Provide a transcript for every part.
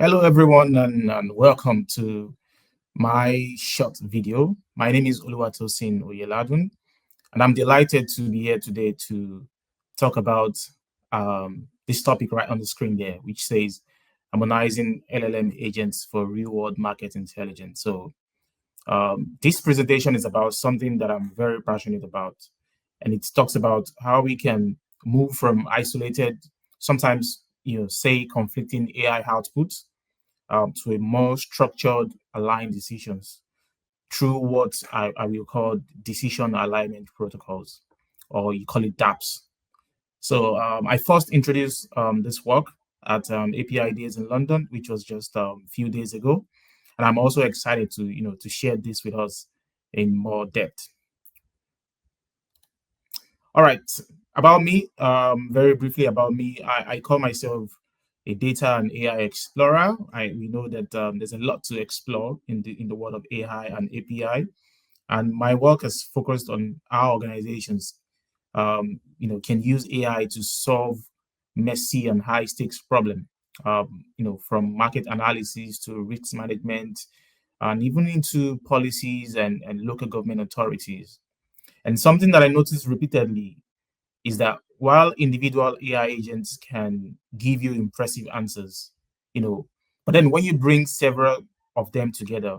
Hello everyone and welcome to my short video. My name is Oluwatosin Oyeladun and I'm delighted to be here today to talk about this topic right on the screen there, which says harmonizing LLM agents for real-world market intelligence. So this presentation is about something that I'm very passionate about, and it talks about how we can move from isolated, sometimes say conflicting AI outputs to a more structured, aligned decisions through what I will call decision alignment protocols, or you call it DApps. So I first introduced this work at Apidays in London, which was just a few days ago, and I'm also excited to share this with us in more depth. All right, about me, very briefly about me, I call myself a data and AI explorer. We know that there's a lot to explore in the world of AI and API, and my work is focused on how organizations, can use AI to solve messy and high stakes problem. From market analysis to risk management, and even into policies and local government authorities. And something that I noticed repeatedly is that while individual AI agents can give you impressive answers, but then when you bring several of them together,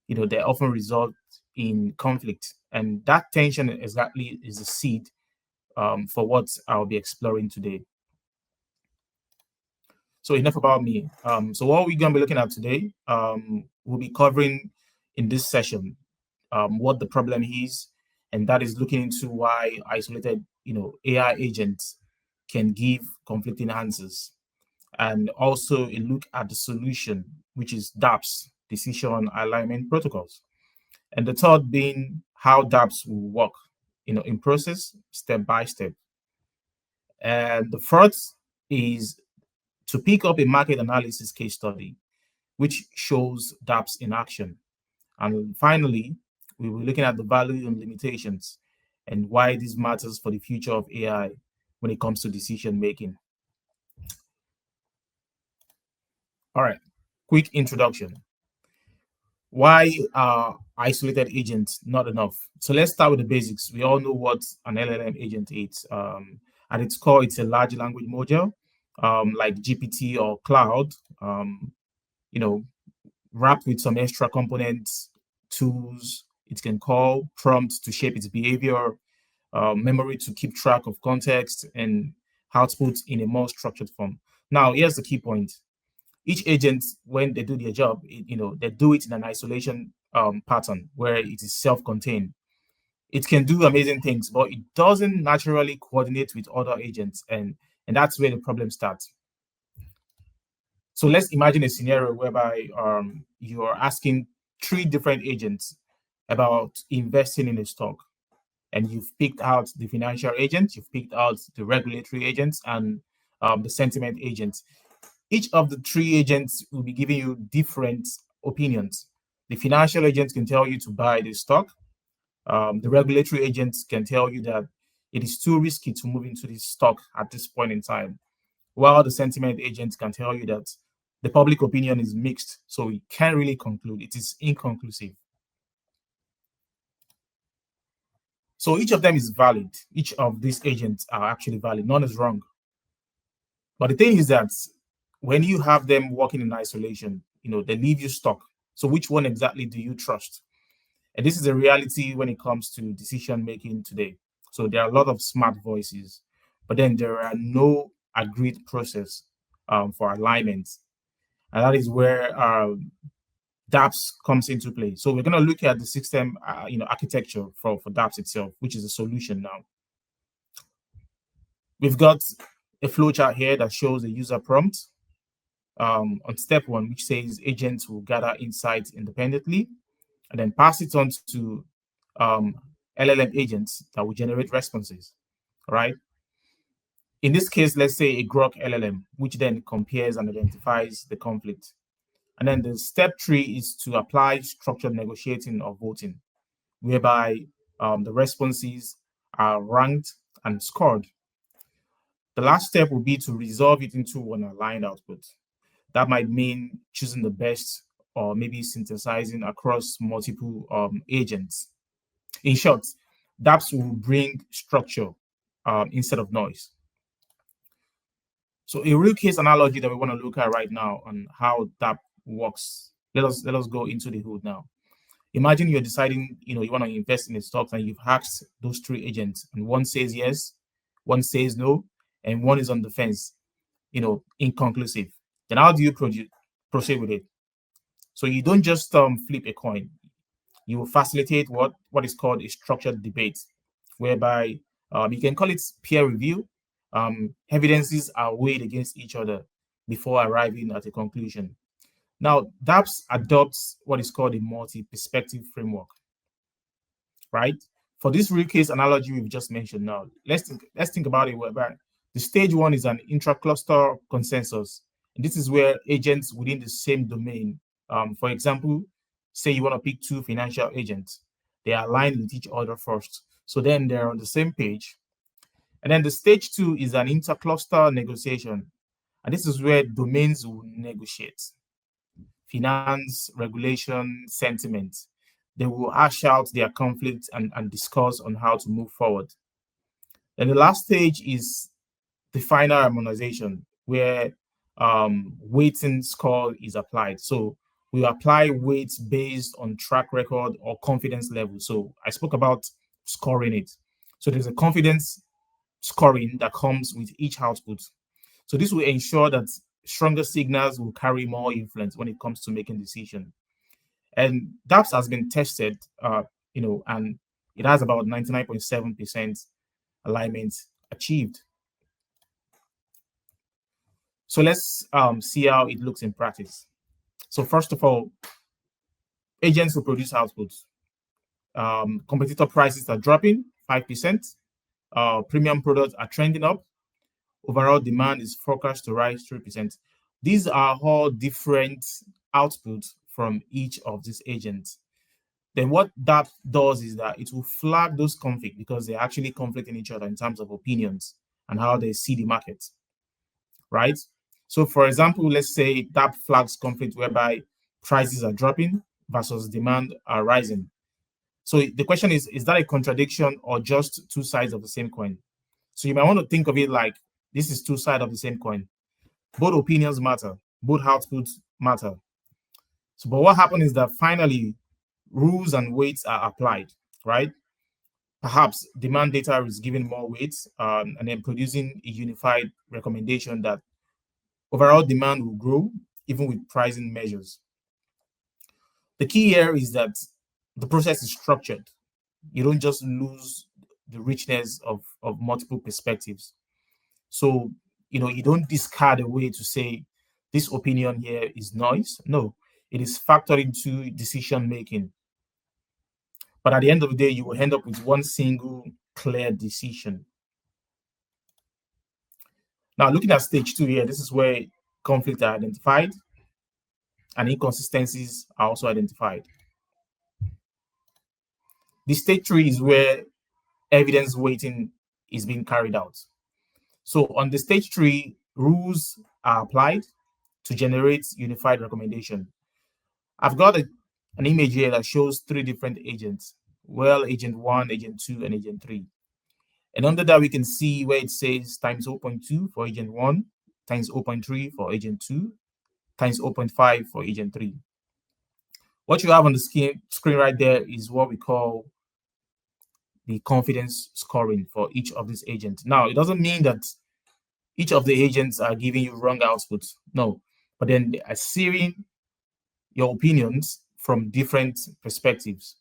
they often result in conflict. And that tension exactly is the seed for what I'll be exploring today. So enough about me. So what we're going to be looking at today, we'll be covering in this session what the problem is, and that is looking into why isolated, AI agents can give conflicting answers, and also a look at the solution, which is DApps, Decision Alignment Protocols, and the third being how DApps will work, in process, step by step. And the fourth is to pick up a market analysis case study, which shows DApps in action. And finally, we will be looking at the value and limitations and why this matters for the future of AI when it comes to decision making. All right, quick introduction. Why are isolated agents not enough? So let's start with the basics. We all know what an LLM agent is. At its core, it's a large language module, like GPT or Cloud, you know, wrapped with some extra components, tools. It can call, prompts to shape its behavior, memory to keep track of context, and output in a more structured form. Now, here's the key point. Each agent, when they do their job, they do it in an isolation pattern where it is self-contained. It can do amazing things, but it doesn't naturally coordinate with other agents, and that's where the problem starts. So let's imagine a scenario whereby you are asking three different agents about investing in a stock, and you've picked out the financial agent, you've picked out the regulatory agents, and the sentiment agent. Each of the three agents will be giving you different opinions. The financial agent can tell you to buy the stock. The regulatory agents can tell you that it is too risky to move into this stock at this point in time, while the sentiment agent can tell you that the public opinion is mixed, so we can't really conclude. It is inconclusive. So each of them is valid. Each of these agents are actually valid. None is wrong. But the thing is that when you have them working in isolation, they leave you stuck. So which one exactly do you trust? And this is a reality when it comes to decision making today. So there are a lot of smart voices, but then there are no agreed process for alignment. And that is where DApps comes into play. So we're going to look at the system, architecture for DApps itself, which is a solution now. We've got a flowchart here that shows the user prompt on step one, which says agents will gather insights independently and then pass it on to LLM agents that will generate responses, right? In this case, let's say a Grok LLM, which then compares and identifies the conflict. And then the step three is to apply structured negotiating or voting, whereby the responses are ranked and scored. The last step will be to resolve it into an aligned output. That might mean choosing the best or maybe synthesizing across multiple agents. In short, dApps will bring structure instead of noise. So a real case analogy that we want to look at right now on how dApp works. Let us go into the hood now. Imagine you're deciding, you want to invest in a stock and you've asked those three agents, and one says yes, one says no, and one is on the fence, inconclusive. Then how do you proceed with it? So you don't just flip a coin. You will facilitate what is called a structured debate, whereby you can call it peer review. Evidences are weighed against each other before arriving at a conclusion. Now, dApps adopts what is called a multi-perspective framework, right? For this real case analogy we've just mentioned now, let's think about it whereby the stage one is an intra-cluster consensus. And this is where agents within the same domain, for example, say you want to pick two financial agents, they are aligned with each other first. So then they're on the same page. And then the stage two is an intercluster negotiation. And this is where domains will negotiate. Finance, regulation, sentiment. They will hash out their conflicts and discuss on how to move forward. And the last stage is the final harmonization, where weighting score is applied. So we apply weights based on track record or confidence level. So I spoke about scoring it. So there's a confidence scoring that comes with each output. So this will ensure that stronger signals will carry more influence when it comes to making decisions. And dApps has been tested, and it has about 99.7% alignment achieved. So let's see how it looks in practice. So first of all, agents will produce outputs. Competitor prices are dropping 5%. Premium products are trending up. Overall demand is forecast to rise 3%. These are all different outputs from each of these agents. Then what that does is that it will flag those conflicts because they're actually conflicting each other in terms of opinions and how they see the market, right? So for example, let's say that flags conflict whereby prices are dropping versus demand are rising. So the question is that a contradiction or just two sides of the same coin? So you might want to think of it like this is two sides of the same coin. Both opinions matter, both outputs matter. So, but what happened is that finally rules and weights are applied, right? Perhaps demand data is given more weight and then producing a unified recommendation that overall demand will grow even with pricing measures. The key here is that the process is structured. You don't just lose the richness of multiple perspectives. So, you don't discard a way to say this opinion here is noise. No, it is factored into decision making. But at the end of the day, you will end up with one single clear decision. Now, looking at stage two here, this is where conflicts are identified and inconsistencies are also identified. The stage three is where evidence weighting is being carried out. So on the stage three, rules are applied to generate unified recommendation. I've got an image here that shows three different agents. Well, agent one, agent two, and agent three. And under that, we can see where it says times 0.2 for agent one, times 0.3 for agent two, times 0.5 for agent three. What you have on the screen right there is what we call the confidence scoring for each of these agents. Now, it doesn't mean that each of the agents are giving you wrong outputs. No, but then they are seeing your opinions from different perspectives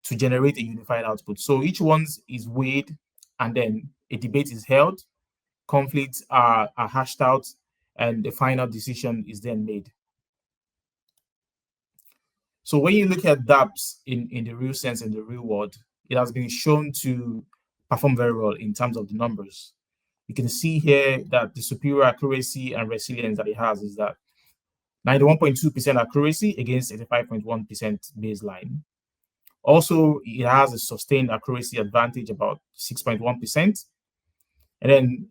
to generate a unified output. So each one is weighed and then a debate is held, conflicts are hashed out, and the final decision is then made. So when you look at dApps in the real sense, in the real world, it has been shown to perform very well in terms of the numbers. You can see here that the superior accuracy and resilience that it has is that 91.2% accuracy against 85.1% baseline. Also, it has a sustained accuracy advantage about 6.1%. And then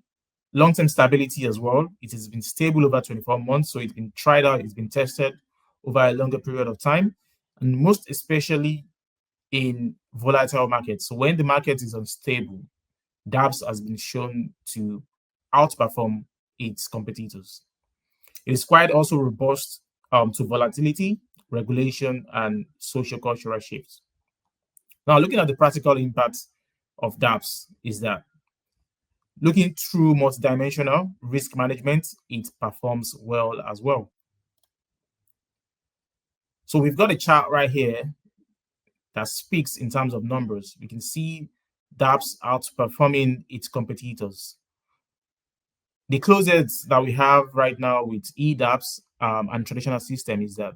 Long-term stability as well. It has been stable over 24 months, so it's been tried out, it's been tested over a longer period of time, and most especially in volatile markets. So when the market is unstable, dApps has been shown to outperform its competitors. It is quite also robust to volatility, regulation, and social cultural shifts. Now, looking at the practical impacts of dApps is that looking through multidimensional risk management, it performs well as well. So we've got a chart right here that speaks in terms of numbers. We can see dApps outperforming its competitors. The closest that we have right now with eDApps and traditional system is that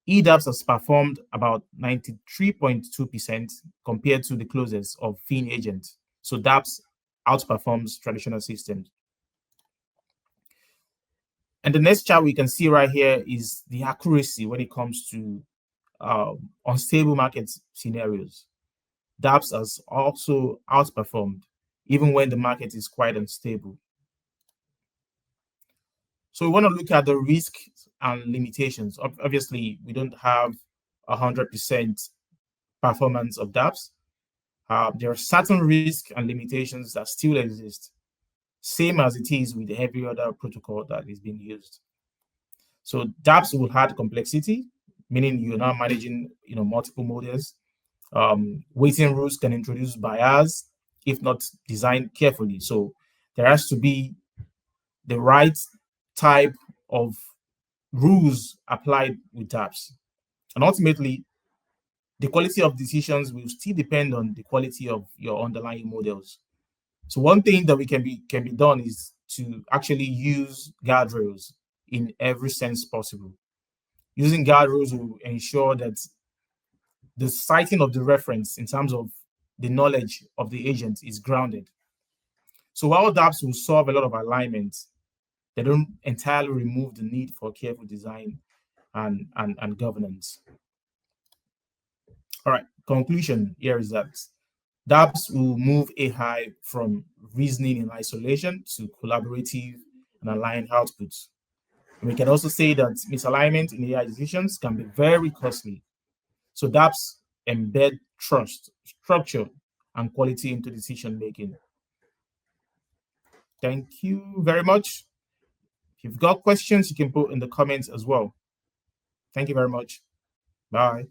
eDApps has performed about 93.2% compared to the closest of Fin Agent. So dApps outperforms traditional systems. And the next chart we can see right here is the accuracy when it comes to unstable market scenarios. dApps has also outperformed even when the market is quite unstable. So we want to look at the risks and limitations. Obviously, we don't have 100% performance of dApps. There are certain risks and limitations that still exist, same as it is with every other protocol that is being used. So dApps will add complexity, meaning you're now managing multiple models. Weighting rules can introduce bias if not designed carefully. So there has to be the right type of rules applied with dApps. And ultimately, the quality of decisions will still depend on the quality of your underlying models. So one thing that can be done is to actually use guardrails in every sense possible. Using guardrails will ensure that the citing of the reference in terms of the knowledge of the agent is grounded. So while dApps will solve a lot of alignment, they don't entirely remove the need for careful design and governance. All right, conclusion here is that dApps will move AI from reasoning in isolation to collaborative and aligned outputs. And we can also say that misalignment in AI decisions can be very costly. So dApps embed trust, structure, and quality into decision making. Thank you very much. If you've got questions, you can put in the comments as well. Thank you very much. Bye.